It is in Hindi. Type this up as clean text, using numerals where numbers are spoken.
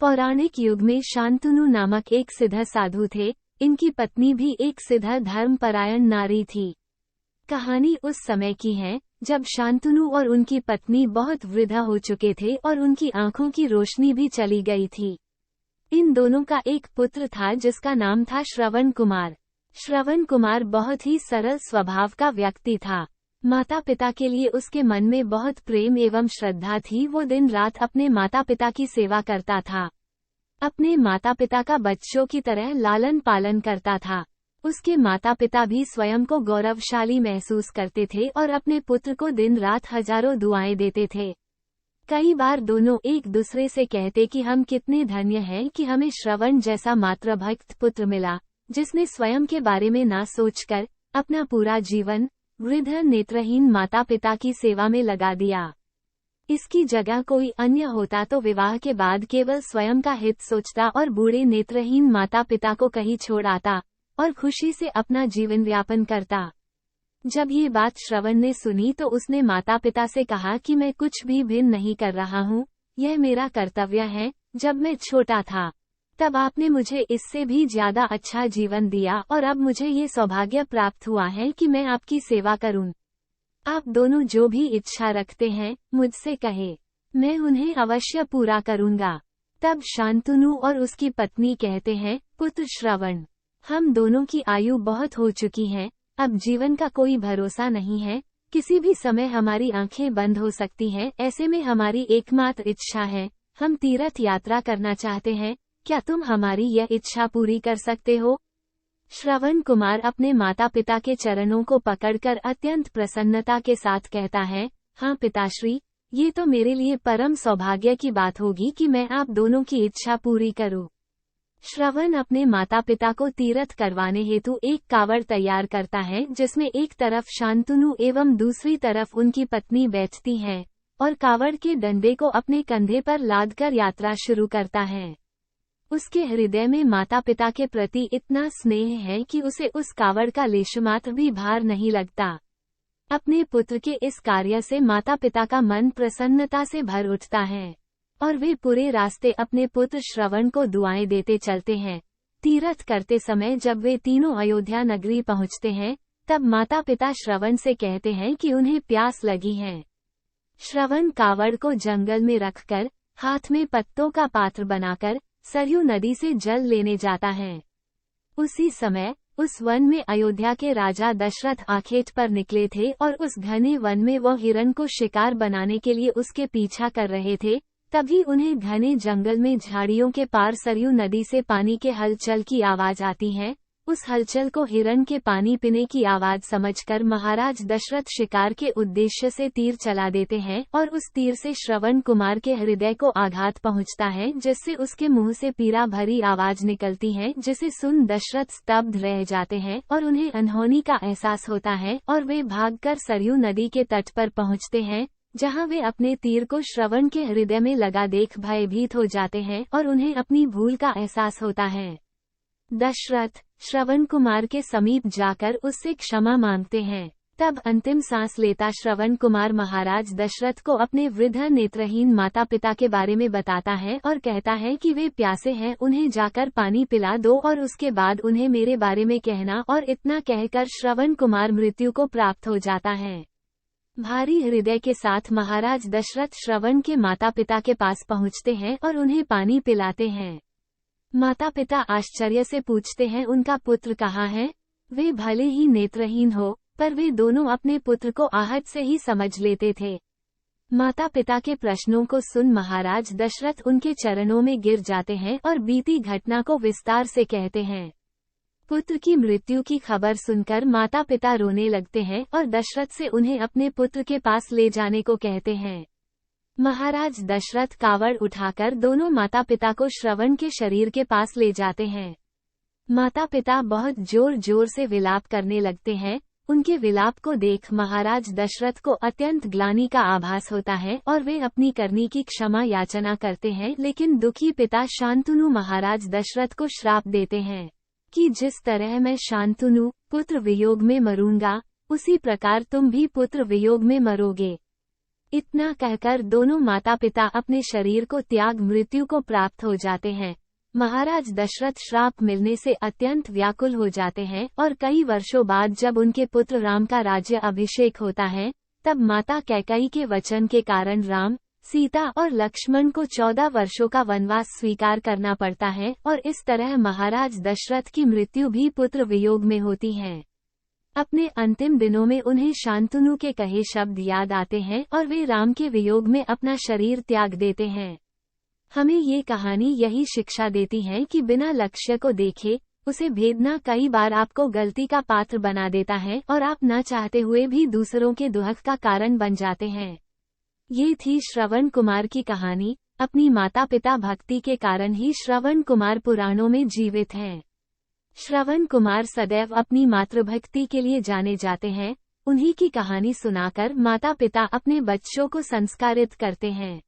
पौराणिक युग में शांतनु नामक एक सिद्ध साधु थे। इनकी पत्नी भी एक सिद्ध धर्मपरायण नारी थी। कहानी उस समय की है जब शांतनु और उनकी पत्नी बहुत वृद्ध हो चुके थे और उनकी आंखों की रोशनी भी चली गई थी। इन दोनों का एक पुत्र था जिसका नाम था श्रवण कुमार। श्रवण कुमार बहुत ही सरल स्वभाव का व्यक्ति था। माता पिता के लिए उसके मन में बहुत प्रेम एवं श्रद्धा थी। वो दिन रात अपने माता पिता की सेवा करता था। अपने माता पिता का बच्चों की तरह लालन पालन करता था। उसके माता पिता भी स्वयं को गौरवशाली महसूस करते थे और अपने पुत्र को दिन रात हजारों दुआएं देते थे। कई बार दोनों एक दूसरे से कहते कि हम कितने धन्य हैं कि हमें श्रवण जैसा मातृभक्त पुत्र मिला, जिसने स्वयं के बारे में ना सोचकर अपना पूरा जीवन वृद्ध नेत्रहीन माता पिता की सेवा में लगा दिया। इसकी जगह कोई अन्य होता तो विवाह के बाद केवल स्वयं का हित सोचता और बूढ़े नेत्रहीन माता पिता को कहीं छोड़ आता और खुशी से अपना जीवन यापन करता। जब ये बात श्रवण ने सुनी तो उसने माता पिता से कहा कि मैं कुछ भी भिन्न नहीं कर रहा हूँ, यह मेरा कर्तव्य है। जब मैं छोटा था तब आपने मुझे इससे भी ज्यादा अच्छा जीवन दिया और अब मुझे ये सौभाग्य प्राप्त हुआ है कि मैं आपकी सेवा करूं। आप दोनों जो भी इच्छा रखते हैं मुझसे कहे, मैं उन्हें अवश्य पूरा करूंगा। तब शांतनु और उसकी पत्नी कहते हैं, पुत्र श्रवण, हम दोनों की आयु बहुत हो चुकी है, अब जीवन का कोई भरोसा नहीं है, किसी भी समय हमारी आंखें बंद हो सकती हैं। ऐसे में हमारी एकमात्र इच्छा है, हम तीर्थ यात्रा करना चाहते हैं, क्या तुम हमारी यह इच्छा पूरी कर सकते हो? श्रवण कुमार अपने माता पिता के चरणों को पकड़कर अत्यंत प्रसन्नता के साथ कहता है, हाँ पिताश्री, ये तो मेरे लिए परम सौभाग्य की बात होगी कि मैं आप दोनों की इच्छा पूरी करूं। श्रवण अपने माता पिता को तीर्थ करवाने हेतु एक कावड़ तैयार करता है, जिसमें एक तरफ शांतनु एवं दूसरी तरफ उनकी पत्नी बैठती हैं, और कावड़ के डंडे को अपने कंधे पर लादकर यात्रा शुरू करता है। उसके हृदय में माता पिता के प्रति इतना स्नेह है कि उसे उस कावड़ का लेशमात्र भी भार नहीं लगता। अपने पुत्र के इस कार्य से माता पिता का मन प्रसन्नता से भर उठता है और वे पूरे रास्ते अपने पुत्र श्रवण को दुआएं देते चलते हैं। तीर्थ करते समय जब वे तीनों अयोध्या नगरी पहुंचते हैं, तब माता पिता श्रवण से कहते हैं कि उन्हें प्यास लगी है। श्रवण कावड़ को जंगल में रखकर हाथ में पत्तों का पात्र बनाकर सरयू नदी से जल लेने जाता है। उसी समय उस वन में अयोध्या के राजा दशरथ आखेट पर निकले थे और उस घने वन में वो हिरण को शिकार बनाने के लिए उसके पीछा कर रहे थे। तभी उन्हें घने जंगल में झाड़ियों के पार सरयू नदी से पानी के हलचल की आवाज आती है। उस हलचल को हिरण के पानी पीने की आवाज समझकर महाराज दशरथ शिकार के उद्देश्य से तीर चला देते हैं और उस तीर से श्रवण कुमार के हृदय को आघात पहुंचता है, जिससे उसके मुंह से पीड़ा भरी आवाज निकलती है, जिसे सुन दशरथ स्तब्ध रह जाते हैं और उन्हें अनहोनी का एहसास होता है और वे भागकर सरयू नदी के तट पर पहुंचते हैं, जहां वे अपने तीर को श्रवण के हृदय में लगा देख भयभीत हो जाते हैं और उन्हें अपनी भूल का एहसास होता है। दशरथ श्रवण कुमार के समीप जाकर उससे क्षमा मांगते हैं। तब अंतिम सांस लेता श्रवण कुमार महाराज दशरथ को अपने वृद्ध नेत्रहीन माता पिता के बारे में बताता है और कहता है कि वे प्यासे हैं, उन्हें जाकर पानी पिला दो और उसके बाद उन्हें मेरे बारे में कहना। और इतना कहकर श्रवण कुमार मृत्यु को प्राप्त हो जाता है। भारी हृदय के साथ महाराज दशरथ श्रवण के माता पिता के पास पहुँचते हैं और उन्हें पानी पिलाते हैं। माता पिता आश्चर्य से पूछते हैं, उनका पुत्र कहाँ है? वे भले ही नेत्रहीन हो, पर वे दोनों अपने पुत्र को आहट से ही समझ लेते थे। माता पिता के प्रश्नों को सुन महाराज दशरथ उनके चरणों में गिर जाते हैं और बीती घटना को विस्तार से कहते हैं। पुत्र की मृत्यु की खबर सुनकर माता पिता रोने लगते हैं और दशरथ से उन्हें अपने पुत्र के पास ले जाने को कहते हैं। महाराज दशरथ कावड़ उठाकर दोनों माता पिता को श्रवण के शरीर के पास ले जाते हैं। माता पिता बहुत जोर जोर से विलाप करने लगते हैं। उनके विलाप को देख महाराज दशरथ को अत्यंत ग्लानि का आभास होता है और वे अपनी करनी की क्षमा याचना करते हैं। लेकिन दुखी पिता शांतनु महाराज दशरथ को श्राप देते हैं कि जिस तरह मैं शांतनु पुत्र वियोग में मरूंगा, उसी प्रकार तुम भी पुत्र वियोग में मरोगे। इतना कहकर दोनों माता पिता अपने शरीर को त्याग मृत्यु को प्राप्त हो जाते हैं। महाराज दशरथ श्राप मिलने से अत्यंत व्याकुल हो जाते हैं और कई वर्षों बाद जब उनके पुत्र राम का राज्य अभिषेक होता है, तब माता कैकेयी के वचन के कारण राम, सीता और लक्ष्मण को 14 वर्षों का वनवास स्वीकार करना पड़ता है और इस तरह महाराज दशरथ की मृत्यु भी पुत्र वियोग में होती है। अपने अंतिम दिनों में उन्हें शांतनु के कहे शब्द याद आते हैं और वे राम के वियोग में अपना शरीर त्याग देते हैं। हमें ये कहानी यही शिक्षा देती है कि बिना लक्ष्य को देखे उसे भेदना कई बार आपको गलती का पात्र बना देता है और आप न चाहते हुए भी दूसरों के दुख का कारण बन जाते हैं। ये थी श्रवण कुमार की कहानी। अपनी माता पिता भक्ति के कारण ही श्रवण कुमार पुराणों में जीवित हैं। श्रवण कुमार सदैव अपनी मातृभक्ति के लिए जाने जाते हैं। उन्हीं की कहानी सुनाकर माता पिता अपने बच्चों को संस्कारित करते हैं।